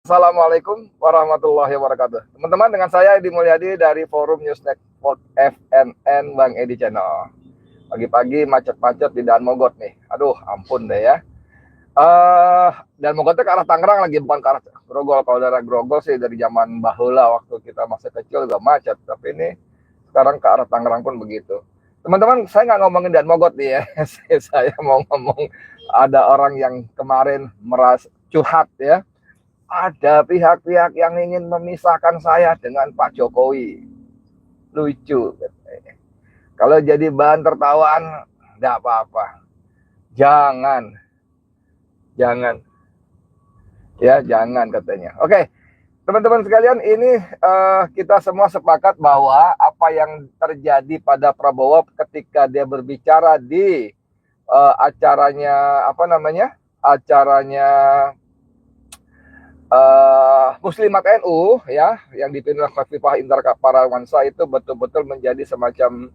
Assalamualaikum warahmatullahi wabarakatuh. Teman-teman, dengan saya Edi Mulyadi dari Forum News Network FNN Bang Edi Channel. Pagi-pagi macet-macet di Daan Mogot nih. Aduh, ampun deh ya. Dan Mogotnya ke arah Tangerang lagi, bukan ke arah Grogol. Kalau daerah Grogol sih dari zaman bahula waktu kita masih kecil juga macet. Tapi ini sekarang ke arah Tangerang pun begitu. Teman-teman, saya nggak ngomongin Daan Mogot nih ya. Saya mau ngomong ada orang yang kemarin merasa curhat ya, ada pihak-pihak yang ingin memisahkan saya dengan Pak Jokowi. Lucu. Kalau jadi bahan tertawaan, enggak apa-apa. Jangan. Jangan. Ya, jangan katanya. Oke, teman-teman sekalian, ini kita semua sepakat bahwa apa yang terjadi pada Prabowo ketika dia berbicara di acaranya, apa namanya, acaranya Muslimat NU ya, yang dipimpin oleh Khofifah Indar Parawansa, itu betul-betul menjadi semacam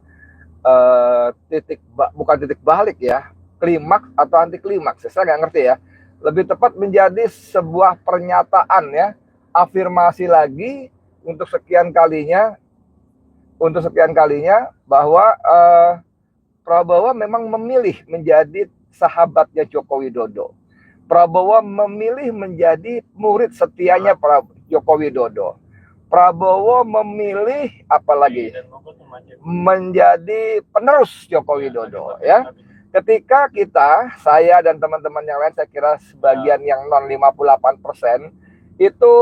bukan titik balik ya, klimaks atau anti klimaks, saya nggak ngerti ya. Lebih tepat menjadi sebuah pernyataan ya, afirmasi lagi untuk sekian kalinya bahwa Prabowo memang memilih menjadi sahabatnya Joko Widodo. Prabowo memilih menjadi murid setianya Joko Widodo. Prabowo memilih apalagi menjadi penerus Joko Widodo ya. Ketika saya dan teman-teman yang lain, saya kira sebagian yang non 58% itu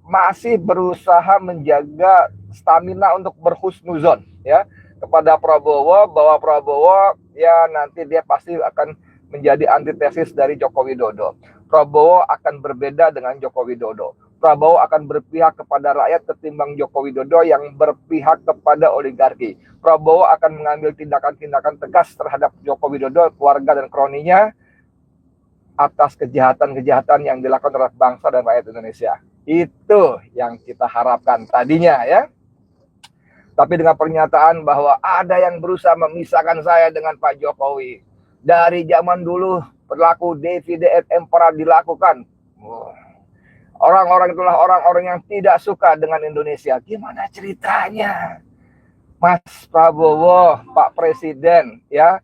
masih berusaha menjaga stamina untuk berhusnuzon ya kepada Prabowo, bahwa Prabowo ya nanti dia pasti akan menjadi antitesis dari Joko Widodo. Prabowo akan berbeda dengan Joko Widodo. Prabowo akan berpihak kepada rakyat ketimbang Joko Widodo yang berpihak kepada oligarki. Prabowo akan mengambil tindakan-tindakan tegas terhadap Joko Widodo, keluarga dan kroninya atas kejahatan-kejahatan yang dilakukan oleh bangsa dan rakyat Indonesia. Itu yang kita harapkan tadinya ya. Tapi dengan pernyataan bahwa ada yang berusaha memisahkan saya dengan Pak Jokowi. Dari zaman dulu berlaku divide et impera dilakukan. Orang-orang itulah orang-orang yang tidak suka dengan Indonesia. Gimana ceritanya? Mas Prabowo, Pak Presiden, ya.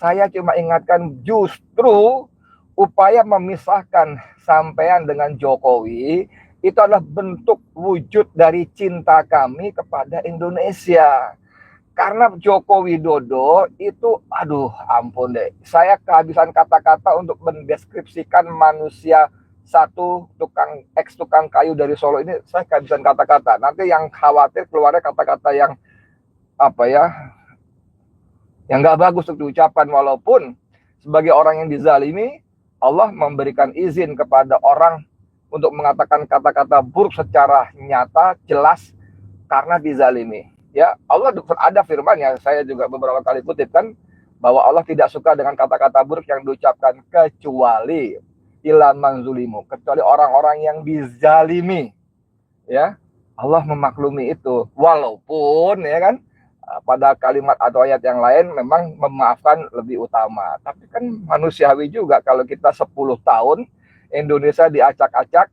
Saya cuma ingatkan, justru upaya memisahkan sampean dengan Jokowi itu adalah bentuk wujud dari cinta kami kepada Indonesia. Karena Joko Widodo itu, aduh ampun deh, saya kehabisan kata-kata untuk mendeskripsikan manusia satu tukang kayu dari Solo ini. Saya kehabisan kata-kata. Nanti yang khawatir keluarnya kata-kata yang apa ya, yang nggak bagus untuk diucapkan. Walaupun sebagai orang yang dizalimi, Allah memberikan izin kepada orang untuk mengatakan kata-kata buruk secara nyata, jelas, karena dizalimi. Ya, Allah ada firman-Nya, saya juga beberapa kali kutip kan, bahwa Allah tidak suka dengan kata-kata buruk yang diucapkan kecuali ila man zulimu, kecuali orang-orang yang dizalimi. Ya, Allah memaklumi itu. Walaupun ya kan, pada kalimat atau ayat yang lain memang memaafkan lebih utama. Tapi kan manusiawi juga kalau kita 10 tahun Indonesia diacak-acak,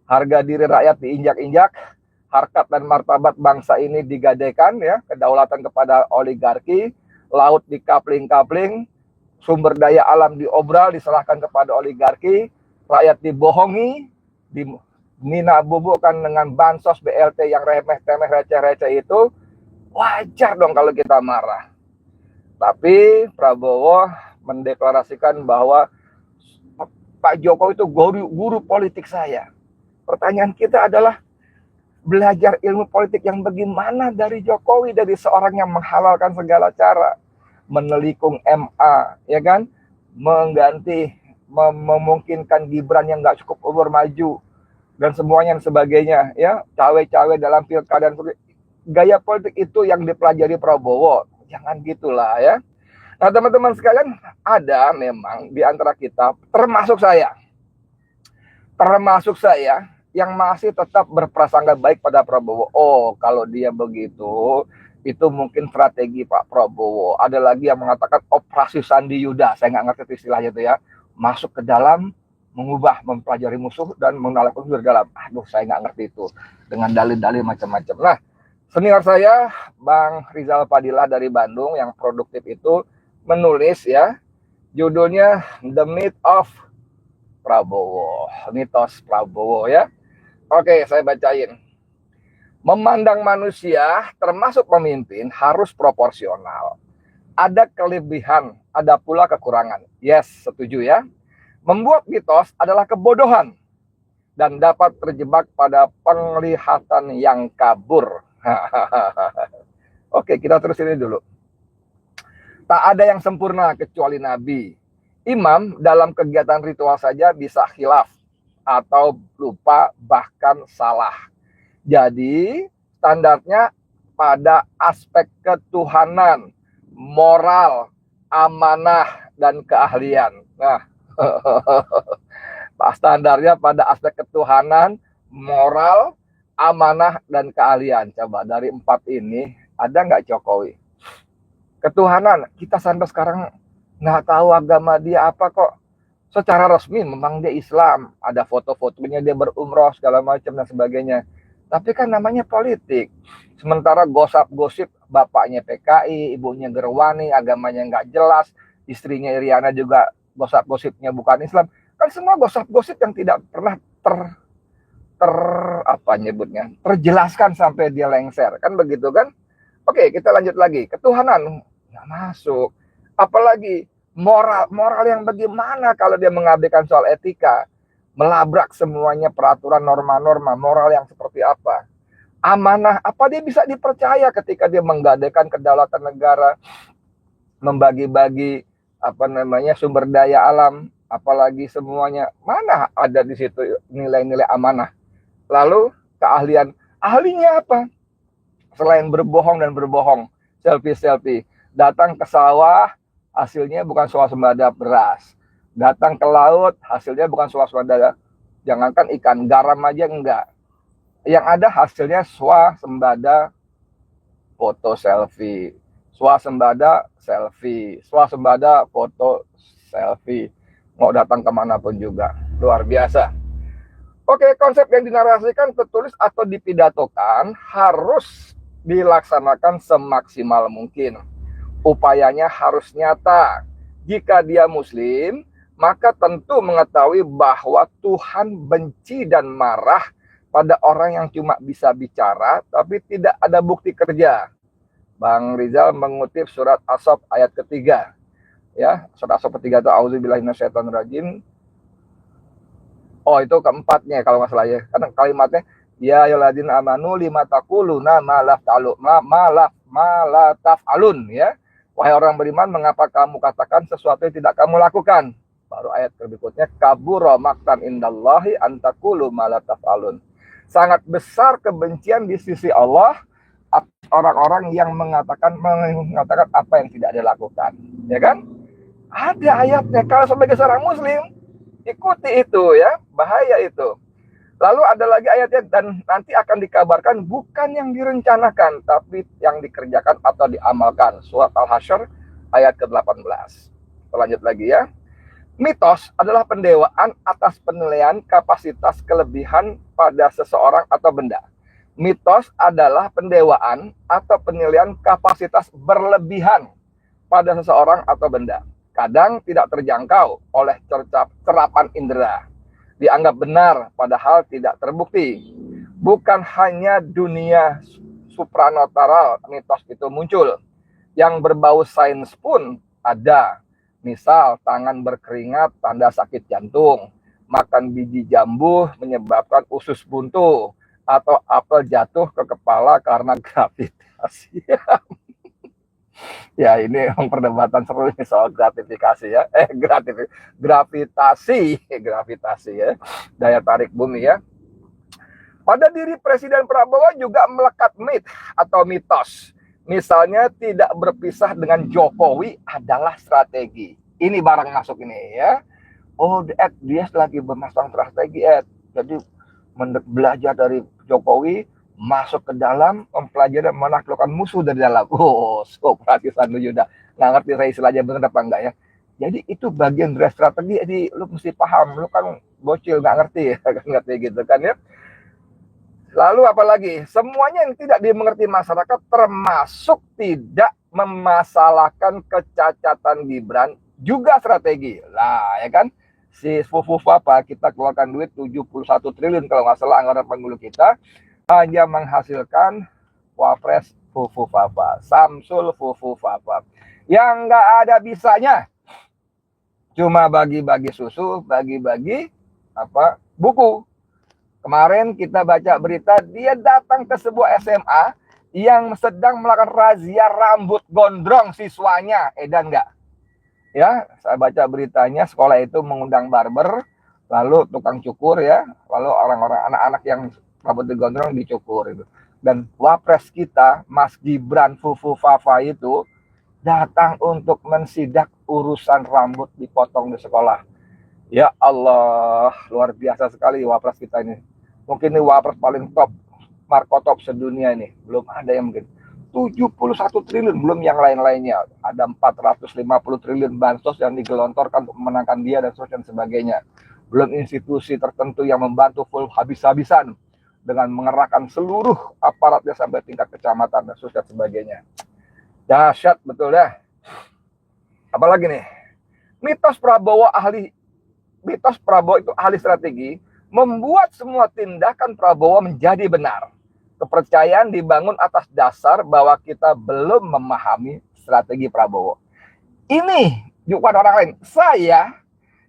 harga diri rakyat diinjak-injak, harkat dan martabat bangsa ini digadaikan ya, kedaulatan kepada oligarki, laut dikapling-kapling, sumber daya alam diobral, diserahkan kepada oligarki, rakyat dibohongi, dinina bubukkan dengan bansos BLT yang remeh-temeh, receh-receh itu. Wajar dong kalau kita marah. Tapi Prabowo mendeklarasikan bahwa Pak Jokowi itu guru politik saya. Pertanyaan kita adalah, belajar ilmu politik yang bagaimana dari Jokowi, dari seorang yang menghalalkan segala cara, menelikung MA, ya kan, mengganti, memungkinkan Gibran yang nggak cukup umur maju, dan semuanya dan sebagainya, ya, cawe-cawe dalam pilkada. Gaya politik itu yang dipelajari Prabowo. Jangan gitulah ya. Nah teman-teman sekalian, ada memang di antara kita, termasuk saya, yang masih tetap berprasangka baik pada Prabowo. Oh, kalau dia begitu, itu mungkin strategi Pak Prabowo. Ada lagi yang mengatakan operasi Sandi Yuda, saya nggak ngerti istilahnya itu ya, masuk ke dalam mempelajari musuh dan mengenal musuh dari dalam. Aduh, saya nggak ngerti itu dengan dalil-dalil macam-macam. Nah, senior saya Bang Rizal Padilla dari Bandung yang produktif itu menulis ya, judulnya The Myth of Prabowo, mitos Prabowo ya. Oke, saya bacain. Memandang manusia termasuk pemimpin harus proporsional. Ada kelebihan, ada pula kekurangan. Yes, setuju ya. Membuat mitos adalah kebodohan dan dapat terjebak pada penglihatan yang kabur. Oke, kita terus ini dulu. Tak ada yang sempurna kecuali Nabi. Imam dalam kegiatan ritual saja bisa khilaf atau lupa bahkan salah. Jadi standarnya pada aspek ketuhanan, moral, amanah, dan keahlian. Nah, standarnya pada aspek ketuhanan, moral, amanah, dan keahlian. Coba dari 4 ini ada nggak Jokowi? Ketuhanan, kita sampai sekarang nggak tahu agama dia apa kok. Secara resmi memang dia Islam, ada foto-fotonya dia berumroh segala macam dan sebagainya. Tapi kan namanya politik. Sementara gosip-gosip bapaknya PKI, ibunya Gerwani, agamanya nggak jelas, istrinya Iriana juga gosip-gosipnya bukan Islam. Kan semua gosip-gosip yang tidak pernah terjelaskan sampai dia lengser. Kan begitu kan? Oke, kita lanjut lagi. Ketuhanan nggak masuk. Apalagi moral yang bagaimana kalau dia mengabaikan soal etika, melabrak semuanya peraturan norma-norma moral yang seperti apa. Amanah, apa dia bisa dipercaya ketika dia menggadaikan kedaulatan negara, membagi-bagi sumber daya alam, apalagi semuanya. Mana ada di situ nilai-nilai amanah. Lalu keahlian, ahlinya apa? Selain berbohong dan berbohong, selfie, datang ke sawah, hasilnya bukan swasembada beras. Datang ke laut, hasilnya bukan swasembada, jangankan ikan, garam aja enggak. Yang ada hasilnya swasembada foto selfie, swasembada selfie, swasembada foto selfie. Mau datang kemanapun juga, luar biasa. Oke, konsep yang dinarasikan, tertulis atau dipidatokan harus dilaksanakan semaksimal mungkin. Upayanya harus nyata. Jika dia Muslim, maka tentu mengetahui bahwa Tuhan benci dan marah pada orang yang cuma bisa bicara tapi tidak ada bukti kerja. Bang Rizal mengutip surat As-Saff ayat ketiga. Ya, surat As-Saff ketiga itu auzubillahi minasyaitonirrajim. Oh, itu keempatnya kalau nggak salah ya. Karena kalimatnya ya ayyuhalladzina amanu lima taquluna ma la taf'alun ya. Wahai orang beriman, mengapa kamu katakan sesuatu yang tidak kamu lakukan? Baru ayat berikutnya, kabura maqtan indallahi an taqulu ma la taf'alun. Sangat besar kebencian di sisi Allah orang-orang yang mengatakan apa yang tidak dilakukan, ya kan? Ada ayatnya. Kalau sebagai seorang Muslim, ikuti itu ya, bahaya itu. Lalu ada lagi ayatnya, dan nanti akan dikabarkan bukan yang direncanakan, tapi yang dikerjakan atau diamalkan. Surat Al-Hasyr ayat ke-18. Lanjut lagi ya. Mitos adalah pendewaan atas penilaian kapasitas kelebihan pada seseorang atau benda. Mitos adalah pendewaan atau penilaian kapasitas berlebihan pada seseorang atau benda. Kadang tidak terjangkau oleh cerapan indera. Dianggap benar padahal tidak terbukti. Bukan hanya dunia supranatural mitos itu muncul. Yang berbau sains pun ada. Misal tangan berkeringat tanda sakit jantung, makan biji jambu menyebabkan usus buntu, atau apel jatuh ke kepala karena gravitasi. Ya, ini perdebatan seru ini soal gratifikasi ya. Gravitasi ya. Daya tarik bumi ya. Pada diri Presiden Prabowo juga melekat mit atau mitos. Misalnya tidak berpisah dengan Jokowi adalah strategi. Ini barang masuk ini ya. Oh, dia lagi bermasang strategi, Jadi belajar dari Jokowi, masuk ke dalam, mempelajari dan menaklukkan musuh dari dalam. Oh, operasi Sandu Yuda. Nggak ngerti saya istilahnya benar apa enggak ya. Jadi itu bagian dari strategi. Jadi lu mesti paham, lu kan bocil nggak ngerti ya, nggak ngerti gitu kan ya. Lalu apalagi, semuanya yang tidak dimengerti masyarakat termasuk tidak memasalahkan kecacatan Gibran juga strategi. Lah ya kan, si Fufu Papa kita keluarkan duit 71 triliun kalau nggak salah anggaran pemilu kita hanya menghasilkan Wapres Fufu Papa, Samsul Fufu Papa yang nggak ada bisanya, cuma bagi-bagi susu, bagi-bagi buku. Kemarin kita baca berita, dia datang ke sebuah SMA yang sedang melakukan razia rambut gondrong siswanya. Edan nggak? Ya, saya baca beritanya, sekolah itu mengundang barber, lalu tukang cukur ya, lalu orang-orang anak-anak yang rambut digondrong dicukur itu. Dan wapres kita, Mas Gibran Fufu Fafa itu datang untuk mensidak urusan rambut dipotong di sekolah. Ya Allah, luar biasa sekali wapres kita ini. Mungkin ini wapres paling top, markotop sedunia ini. Belum ada yang mungkin. 71 triliun, belum yang lain-lainnya. Ada 450 triliun bansos yang digelontorkan untuk memenangkan dia dan sebagainya. Belum institusi tertentu yang membantu full habis-habisan dengan mengerahkan seluruh aparatnya sampai tingkat kecamatan dan sebagainya. Dahsyat betul ya. Apalagi nih, mitos Prabowo itu ahli strategi, membuat semua tindakan Prabowo menjadi benar. Kepercayaan dibangun atas dasar bahwa kita belum memahami strategi Prabowo. Ini bukan orang lain.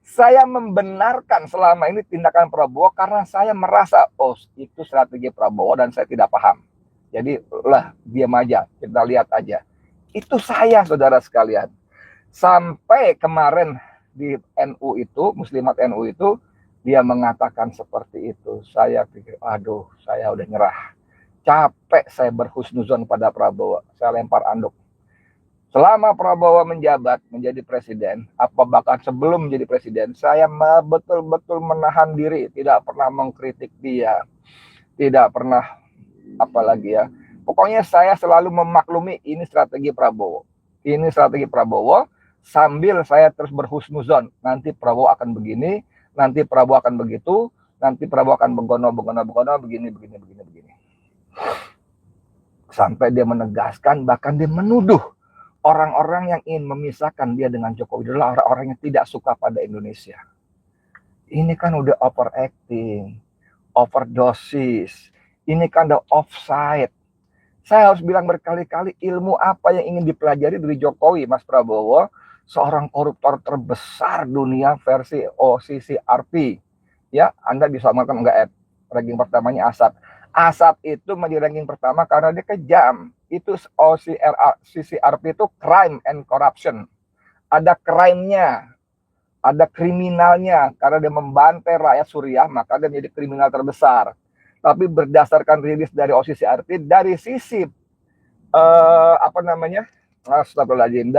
Saya membenarkan selama ini tindakan Prabowo karena saya merasa, oh itu strategi Prabowo dan saya tidak paham. Jadi lah diam aja, kita lihat aja. Itu saya, saudara sekalian. Sampai kemarin di NU itu, Muslimat NU itu, dia mengatakan seperti itu. Saya pikir, aduh, saya udah nyerah. Capek saya berhusnuzon pada Prabowo. Saya lempar anduk. Selama Prabowo menjabat menjadi presiden, apa bahkan sebelum menjadi presiden, saya betul-betul menahan diri, tidak pernah mengkritik dia, tidak pernah apalagi ya. Pokoknya saya selalu memaklumi ini strategi Prabowo. Ini strategi Prabowo, sambil saya terus berhusnuzon. Nanti Prabowo akan begini, nanti Prabowo akan begitu, nanti Prabowo akan begono, begini. Sampai dia menegaskan, bahkan dia menuduh orang-orang yang ingin memisahkan dia dengan Jokowi adalah orang-orang yang tidak suka pada Indonesia. Ini kan udah overacting, overdosis, ini kan udah offside. Saya harus bilang berkali-kali, ilmu apa yang ingin dipelajari dari Jokowi, Mas Prabowo, seorang koruptor terbesar dunia versi OCCRP. Ya, Anda bisa makan enggak, ranking pertamanya Asad. Asad itu menjadi ranking pertama karena dia kejam. Itu OCCRP itu crime and corruption. Ada crime-nya, ada kriminalnya, karena dia membantai rakyat Suriah, maka dia menjadi kriminal terbesar. Tapi berdasarkan rilis dari OCCRP, dari sisi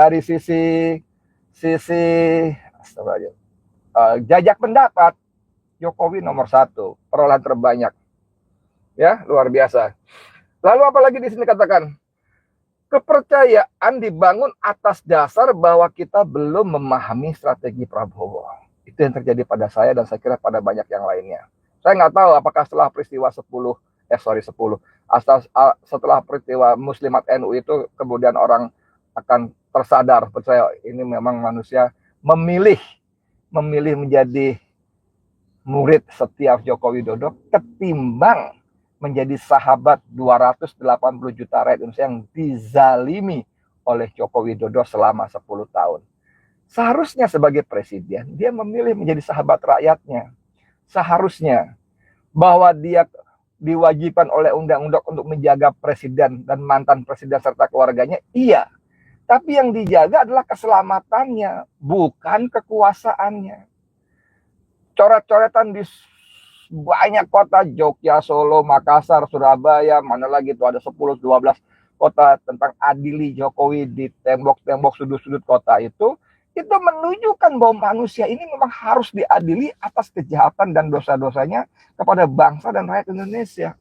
dari sisi jajak pendapat, Jokowi nomor 1, perolehan terbanyak. Ya, luar biasa. Lalu apalagi di sini katakan, kepercayaan dibangun atas dasar bahwa kita belum memahami strategi Prabowo. Itu yang terjadi pada saya dan saya kira pada banyak yang lainnya. Saya nggak tahu apakah setelah peristiwa setelah peristiwa Muslimat NU itu kemudian orang akan tersadar, percaya ini memang manusia memilih menjadi murid setia Joko Widodo ketimbang menjadi sahabat 280 juta rakyat Indonesia yang dizalimi oleh Joko Widodo selama 10 tahun. Seharusnya sebagai presiden, dia memilih menjadi sahabat rakyatnya. Seharusnya bahwa dia diwajibkan oleh undang-undang untuk menjaga presiden dan mantan presiden serta keluarganya, iya. Tapi yang dijaga adalah keselamatannya, bukan kekuasaannya. Coret-coretan di banyak kota, Jogja, Solo, Makassar, Surabaya, mana lagi itu ada 10-12 kota tentang adili Jokowi di tembok-tembok sudut-sudut kota itu menunjukkan bahwa manusia ini memang harus diadili atas kejahatan dan dosa-dosanya kepada bangsa dan rakyat Indonesia.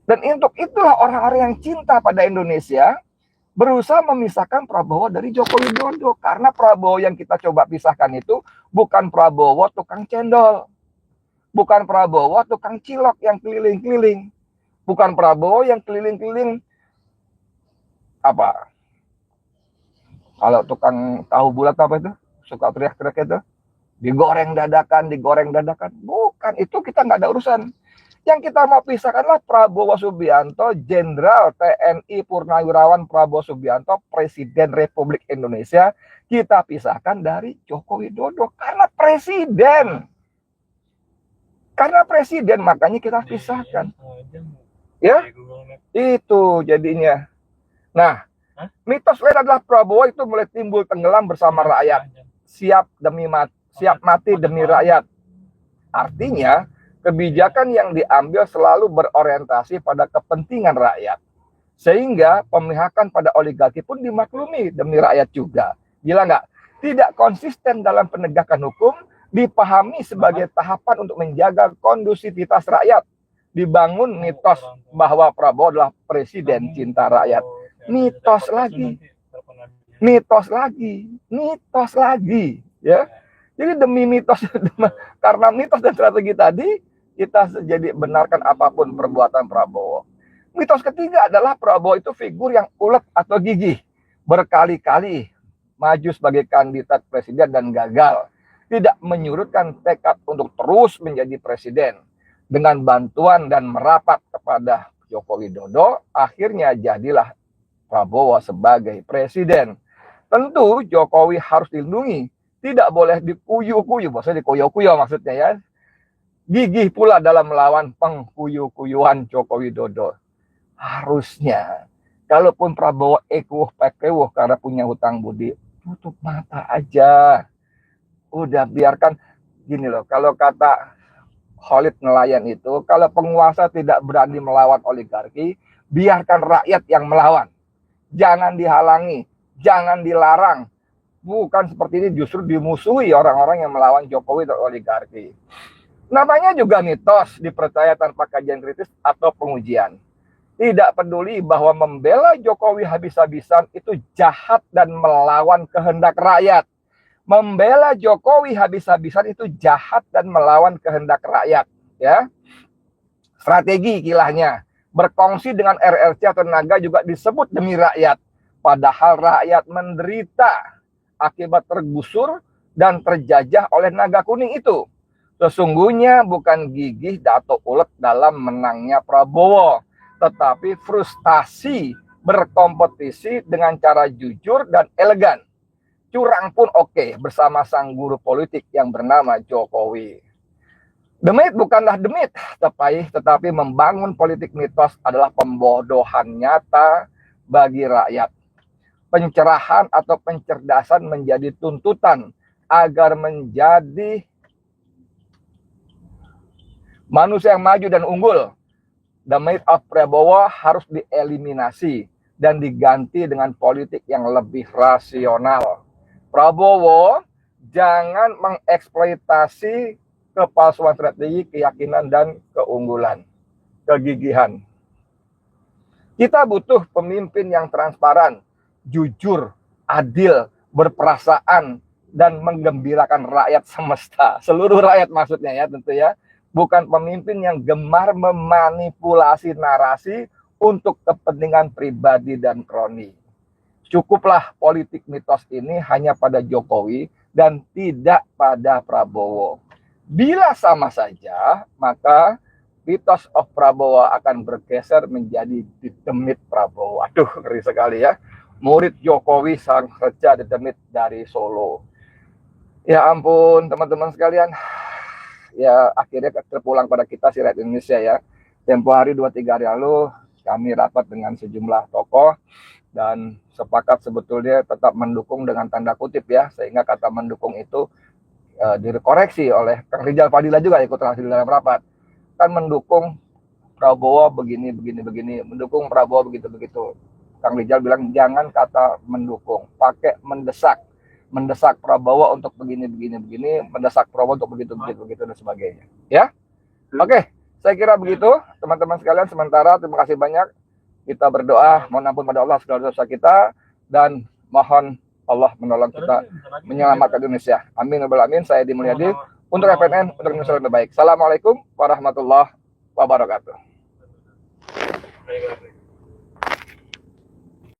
Dan untuk itulah orang-orang yang cinta pada Indonesia berusaha memisahkan Prabowo dari Joko Widodo. Karena Prabowo yang kita coba pisahkan itu bukan Prabowo tukang cendol, bukan Prabowo tukang cilok yang keliling-keliling, bukan Prabowo yang keliling-keliling apa, kalau tukang tahu bulat apa itu suka teriak-teriak itu, digoreng dadakan, bukan, itu kita nggak ada urusan. Yang kita mau pisahkanlah Prabowo Subianto, Jenderal TNI Purnawirawan Prabowo Subianto, Presiden Republik Indonesia. Kita pisahkan dari Joko Widodo karena presiden. Karena presiden, makanya kita pisahkan. Ya, itu jadinya. Nah, mitos lain adalah Prabowo itu mulai timbul tenggelam bersama rakyat. Siap mati demi rakyat. Artinya, kebijakan yang diambil selalu berorientasi pada kepentingan rakyat. Sehingga pemihakan pada oligarki pun dimaklumi demi rakyat juga. Gila nggak? Tidak konsisten dalam penegakan hukum, dipahami sebagai tahapan untuk menjaga kondusivitas rakyat. Dibangun mitos bahwa Prabowo adalah presiden cinta rakyat. Mitos lagi. Mitos lagi. Ya. Jadi demi mitos, karena mitos dan strategi tadi, kita jadi benarkan apapun perbuatan Prabowo. Mitos ketiga adalah Prabowo itu figur yang ulet atau gigih. Berkali-kali maju sebagai kandidat presiden dan gagal. Tidak menyurutkan tekad untuk terus menjadi presiden. Dengan bantuan dan merapat kepada Joko Widodo, akhirnya jadilah Prabowo sebagai presiden. Tentu Jokowi harus dilindungi. Tidak boleh dikuyu-kuyu, maksudnya dikuyu-kuyu maksudnya ya. Gigih pula dalam melawan pengkuyu-kuyuan Joko Widodo. Harusnya, kalaupun Prabowo pekewuh karena punya hutang budi, tutup mata aja. Udah biarkan, gini loh, kalau kata Khalid Nelayan itu, kalau penguasa tidak berani melawan oligarki, biarkan rakyat yang melawan. Jangan dihalangi, jangan dilarang. Bukan seperti ini, justru dimusuhi orang-orang yang melawan Jokowi dan oligarki. Namanya juga mitos, dipercaya tanpa kajian kritis atau pengujian. Tidak peduli bahwa membela Jokowi habis-habisan itu jahat dan melawan kehendak rakyat. Membela Jokowi habis-habisan itu jahat dan melawan kehendak rakyat. Ya, strategi kilahnya. Berkongsi dengan RRC atau tenaga juga disebut demi rakyat. Padahal rakyat menderita akibat tergusur dan terjajah oleh naga kuning itu. Sesungguhnya bukan gigih atau ulet dalam menangnya Prabowo, tetapi frustasi berkompetisi dengan cara jujur dan elegan. Curang pun oke bersama sang guru politik yang bernama Jokowi. Demit bukanlah demit, tetapi membangun politik mitos adalah pembodohan nyata bagi rakyat. Pencerahan atau pencerdasan menjadi tuntutan agar menjadi manusia yang maju dan unggul. The myth of Prabowo harus dieliminasi dan diganti dengan politik yang lebih rasional. Prabowo jangan mengeksploitasi kepalsuan strategi, keyakinan, dan keunggulan, kegigihan. Kita butuh pemimpin yang transparan, jujur, adil, berperasaan, dan menggembirakan rakyat semesta. Seluruh rakyat maksudnya ya tentu ya. Bukan pemimpin yang gemar memanipulasi narasi untuk kepentingan pribadi dan kroni. Cukuplah politik mitos ini hanya pada Jokowi dan tidak pada Prabowo. Bila sama saja, maka mitos of Prabowo akan bergeser menjadi demit Prabowo. Aduh, ngeri sekali ya. Murid Jokowi sang reja demit dari Solo. Ya ampun, teman-teman sekalian. Ya akhirnya terpulang pada kita si Rakyat Indonesia ya. Tempo hari 2-3 hari lalu kami rapat dengan sejumlah tokoh dan sepakat sebetulnya tetap mendukung dengan tanda kutip ya, sehingga kata mendukung itu direkoreksi oleh Kang Rijal Fadila juga ikut hasil dalam rapat. Kan mendukung Prabowo begini, mendukung Prabowo begitu. Kang Rijal bilang jangan kata mendukung, pakai mendesak Prabowo untuk begini, mendesak Prabowo untuk begitu dan sebagainya. Ya, oke, saya kira begitu teman-teman sekalian. Sementara terima kasih banyak. Kita berdoa, mohon ampun pada Allah segala dosa kita, dan mohon Allah menolong kita menyelamatkan Indonesia. Amin. Amin. Saya Di Mulyadi untuk FNN, untuk Indonesia yang terbaik. Assalamualaikum warahmatullahi wabarakatuh.